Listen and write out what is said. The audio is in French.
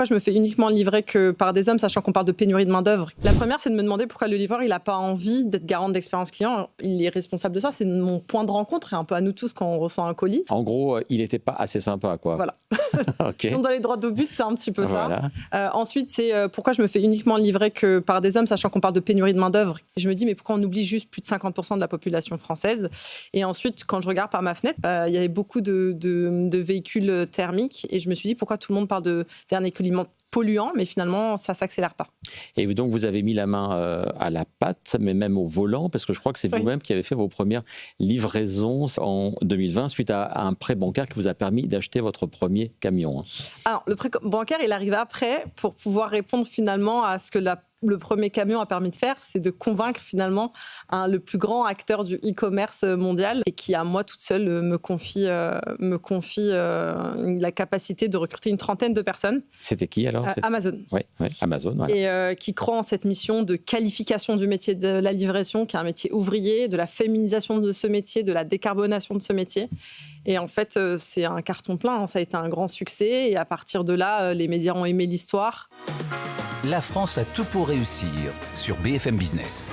Je me fais uniquement livrer que par des hommes, sachant qu'on parle de pénurie de main-d'œuvre. La première, c'est de me demander pourquoi le livreur, il n'a pas envie d'être garant d'expérience client. Il est responsable de ça. C'est mon point de rencontre et un peu à nous tous quand on reçoit un colis. En gros, il n'était pas assez sympa, quoi. Voilà. Ok. Donc, dans les droits au but, c'est un petit peu Voilà. ça. Ensuite, c'est pourquoi je me fais uniquement livrer que par des hommes, sachant qu'on parle de pénurie de main-d'œuvre. Je me dis, mais pourquoi on oublie juste plus de 50% de la population française? Et ensuite, quand je regarde par ma fenêtre, il y avait beaucoup de véhicules thermiques. Et je me suis dit, pourquoi tout le monde parle d'un écoulement polluant, mais finalement, ça ne s'accélère pas. Et donc, vous avez mis la main à la pâte, mais même au volant, parce que je crois que c'est vous-même qui avez fait vos premières livraisons en 2020 suite à un prêt bancaire qui vous a permis d'acheter votre premier camion. Alors, le prêt bancaire, il arrive après pour pouvoir répondre finalement à ce que le premier camion a permis de faire, c'est de convaincre finalement le plus grand acteur du e-commerce mondial et qui, à moi toute seule, me confie la capacité de recruter une trentaine de personnes. C'était qui alors? Amazon. Oui, Amazon. Voilà. Et qui croit en cette mission de qualification du métier de la livraison, qui est un métier ouvrier, de la féminisation de ce métier, de la décarbonation de ce métier. Et en fait, c'est un carton plein, ça a été un grand succès. Et à partir de là, les médias ont aimé l'histoire. La France a tout pour réussir sur BFM Business.